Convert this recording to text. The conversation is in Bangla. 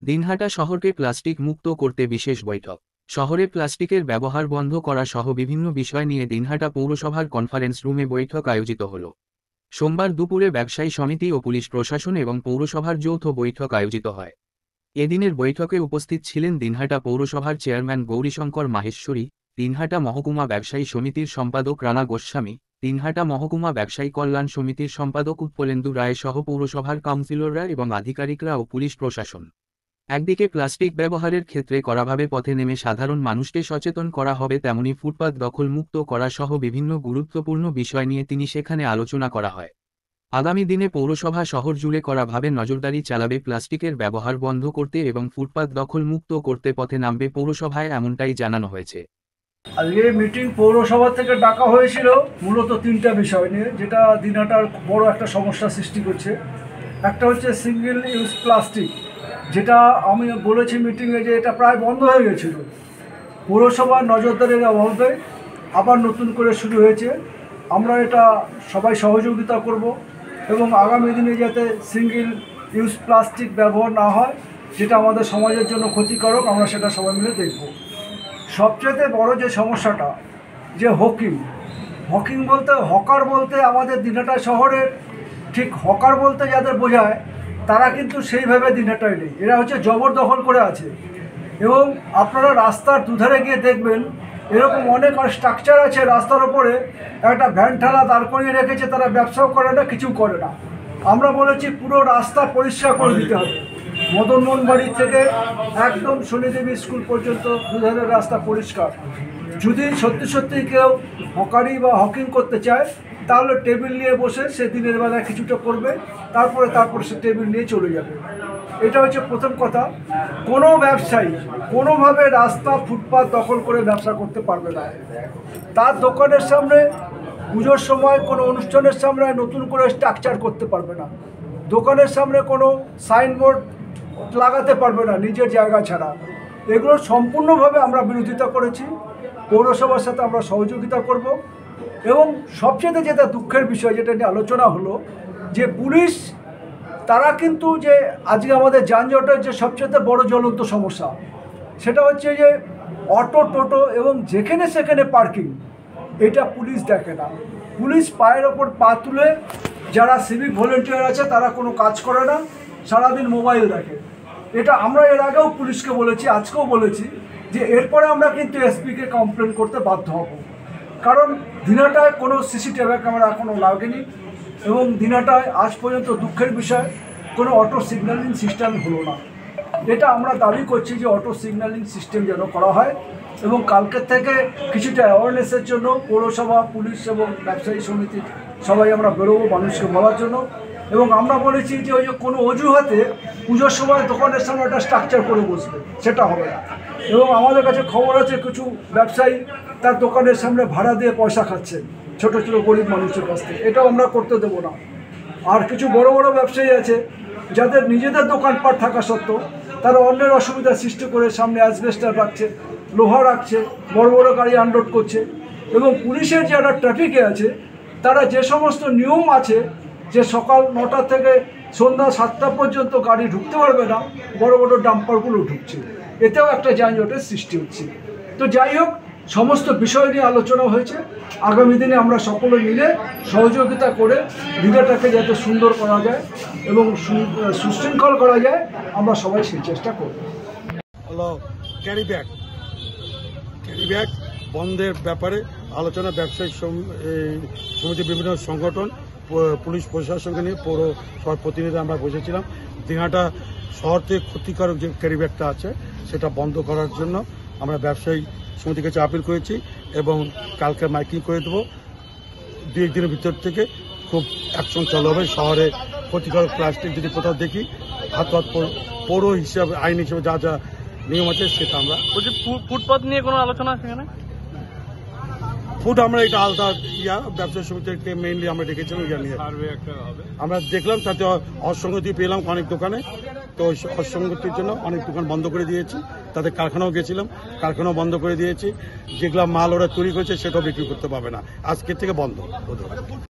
দিনহাটা শহরকে প্লাস্টিক মুক্ত করতে বিশেষ বৈঠক। শহরে প্লাস্টিকের ব্যবহার বন্ধ করা সহ বিভিন্ন বিষয় নিয়ে দিনহাটা পৌরসভার কনফারেন্স রুমে বৈঠক আয়োজিত হল। সোমবার দুপুরে ব্যবসায়ী সমিতি ও পুলিশ প্রশাসন এবং পৌরসভার যৌথ বৈঠক আয়োজিত হয়। এদিনের বৈঠকে উপস্থিত ছিলেন দিনহাটা পৌরসভার চেয়ারম্যান গৌরীশঙ্কর মাহেশ্বরী, দিনহাটা মহকুমা ব্যবসায়ী সমিতির সম্পাদক রানা গোস্বামী, দিনহাটা মহকুমা ব্যবসায়ী কল্যাণ সমিতির সম্পাদক উৎপলেন্দু রায় সহ পৌরসভার কাউন্সিলররা এবং আধিকারিকরা ও পুলিশ প্রশাসন। একদিকে প্লাস্টিক ব্যবহারের ক্ষেত্রে কড়াভাবে পথে নেমে সাধারণ মানুষকে সচেতন করা হবে, তেমনি ফুটপাত দখলমুক্ত করা সহ বিভিন্ন গুরুত্বপূর্ণ বিষয় নিয়ে তিনি সেখানে আলোচনা করা হয়। আগামী দিনে পৌরসভা শহর জুড়ে কড়াভাবে নজরদারি চালাবে, প্লাস্টিকের ব্যবহার বন্ধ করতে এবং ফুটপাত দখলমুক্ত করতে পথে নামবে পৌরসভায়, এমনটাই জানানো হয়েছে। আজকে মিটিং পৌরসভা থেকে ডাকা হয়েছিল মূলত তিনটা বিষয় নিয়ে, যেটা দিনহাটার বড় একটা সমস্যা সৃষ্টি করছে। একটা হচ্ছে সিঙ্গেল ইউজ প্লাস্টিক, যেটা আমি বলেছি মিটিংয়ে যে এটা প্রায় বন্ধ হয়ে গেছিল। পৌরসভার নজরদারির অভাবে আবার নতুন করে শুরু হয়েছে। আমরা এটা সবাই সহযোগিতা করব এবং আগামী দিনে যাতে সিঙ্গেল ইউজ প্লাস্টিক ব্যবহার না হয়, যেটা আমাদের সমাজের জন্য ক্ষতিকারক, আমরা সেটা সবাই মিলে দেখব। সবচেয়ে বড় যে সমস্যাটা, যে হকিং বলতে হকার বলতে আমাদের দিনহাটা শহরের ঠিক হকার বলতে যাদের বোঝায় তারা কিন্তু সেইভাবে দিনহাটায় নেই। এরা হচ্ছে জবরদখল করে আছে। এবং আপনারা রাস্তার দুধারে গিয়ে দেখবেন এরকম অনেক স্ট্রাকচার আছে রাস্তার ওপরে, একটা ভ্যান ঠেলা দাঁড় করিয়ে রেখেছে, তারা ব্যবসাও করে না, কিছু করে না। আমরা বলেছি পুরো রাস্তা পরিষ্কার করে দিতে হবে। মদনমোহন বাড়ি থেকে একদম শনিদেবী স্কুল পর্যন্ত দুধারের রাস্তা পরিষ্কার। যদি সত্যি কেউ হকারি বা হকিং করতে চায় তাহলে টেবিল নিয়ে বসে সে দিনের বেলায় কিছুটা করবে, তারপর সে টেবিল নিয়ে চলে যাবে। এটা হচ্ছে প্রথম কথা। কোনো ব্যবসায়ী কোনোভাবে রাস্তা ফুটপাত দখল করে ব্যবসা করতে পারবে না। তার দোকানের সামনে পুজোর সময় কোনো অনুষ্ঠানের সামনে নতুন করে স্ট্রাকচার করতে পারবে না। দোকানের সামনে কোনো সাইনবোর্ড লাগাতে পারবে না নিজের জায়গা ছাড়া। এগুলো সম্পূর্ণভাবে আমরা বিরোধিতা করেছি। পৌরসভার সাথে আমরা সহযোগিতা করব। এবং সবচেয়ে যেটা দুঃখের বিষয়, যেটা নিয়ে আলোচনা হলো, যে পুলিশ তারা কিন্তু যে আজকে আমাদের যানজটের যে সবচেয়ে বড় জ্বলন্ত সমস্যা, সেটা হচ্ছে যে অটো টোটো এবং যেখানে সেখানে পার্কিং, এটা পুলিশ দেখে না। পুলিশ পায়ের ওপর পা তুলে, যারা সিভিক ভলেন্টিয়ার আছে তারা কোনো কাজ করে না, সারাদিন মোবাইল দেখে। এটা আমরা এর আগেও পুলিশকে বলেছি, আজকেও বলেছি যে এরপরে আমরা কিন্তু এসপিকে কমপ্লেন করতে বাধ্য হব। কারণ দিনহাটায় কোনো সিসিটিভি ক্যামেরা এখনও লাগেনি এবং দিনহাটায় আজ পর্যন্ত দুঃখের বিষয় কোনো অটো সিগন্যালিং সিস্টেম হলো না। এটা আমরা দাবি করছি যে অটো সিগন্যালিং সিস্টেম যেন করা হয়। এবং কালকের থেকে কিছুটা অ্যাওয়ারনেসের জন্য পৌরসভা, পুলিশ এবং ব্যবসায়ী সমিতি সবাই আমরা বেরোবো মানুষকে বলার জন্য। এবং আমরা বলেছি যে ওই যে কোনো অজুহাতে পুজোর সময় দোকানের সামনে একটা স্ট্রাকচার করে বসবে, সেটা হবে না। এবং আমাদের কাছে খবর আছে কিছু ব্যবসায়ী তার দোকানের সামনে ভাড়া দিয়ে পয়সা খাচ্ছেন ছোট ছোট গরিব মানুষের কাছ থেকে, এটাও আমরা করতে দেবো না। আর কিছু বড় বড় ব্যবসায়ী আছে যাদের নিজেদের দোকানপাট থাকা সত্ত্বেও তারা অন্যের অসুবিধার সৃষ্টি করে সামনে অ্যাসবেস্টার রাখছে, লোহা রাখছে, বড় বড় গাড়ি আনলোড করছে। এবং পুলিশের যারা ট্রাফিকে আছে তারা যে সমস্ত নিয়ম আছে যে সকাল 9টা থেকে সন্ধ্যা 7টা পর্যন্ত গাড়ি ঢুকতে পারবে না, বড় বড় ডাম্পারগুলো ঢুকছে, এতেও একটা যানজটের সৃষ্টি হচ্ছে। তো যাই হোক, সমস্ত বিষয় নিয়ে আলোচনা হয়েছে। আগামী দিনে আমরা সকলে মিলে সহযোগিতা করে দিনহাটাকে যাতে সুন্দর করা যায় এবং সুশৃঙ্খল করা যায়, আমরা সবাই সেই চেষ্টা করব। হলো ক্যারি ব্যাগ বন্ধের ব্যাপারে আলোচনা ব্যবসায়ী সমিতি, বিভিন্ন সংগঠন, পুলিশ প্রশাসনকে নিয়ে পৌরসভার প্রতিনিধি আমরা বসেছিলাম। দিনহাটা শহর থেকে ক্ষতিকারক যে ক্যারি ব্যাগটা আছে সেটা বন্ধ করার জন্য আমরা ব্যবসায়ী সমিতির কাছে আপিল করেছি এবং কালকে মাইকিং করে দেবো। 2-1 দিনের ভিতর থেকে খুব অ্যাকশন চালু হবে। শহরে ক্ষতিকারক প্লাস্টিক যদি কোথাও দেখি, হাত পৌর হিসাবে, আইন হিসেবে যা যা নিয়ম আছে সেটা আমরা বলছি। ফুটপাত নিয়ে কোনো আলোচনা আছে এখানে? আমরা এটা আলাদা ব্যবসায়ী সমিতিকে মেইনলি আমরা ডেকেছিলাম, আমরা দেখলাম তাতে অসঙ্গতি পেলাম অনেক দোকানে। তো অসঙ্গতির জন্য অনেক দোকান বন্ধ করে দিয়েছি। তাদের কারখানাও গেছিলাম, কারখানাও বন্ধ করে দিয়েছি। যেগুলো মাল ওরা তৈরি করেছে সেটাও বিক্রি করতে পারবে না, আজকের থেকে বন্ধ।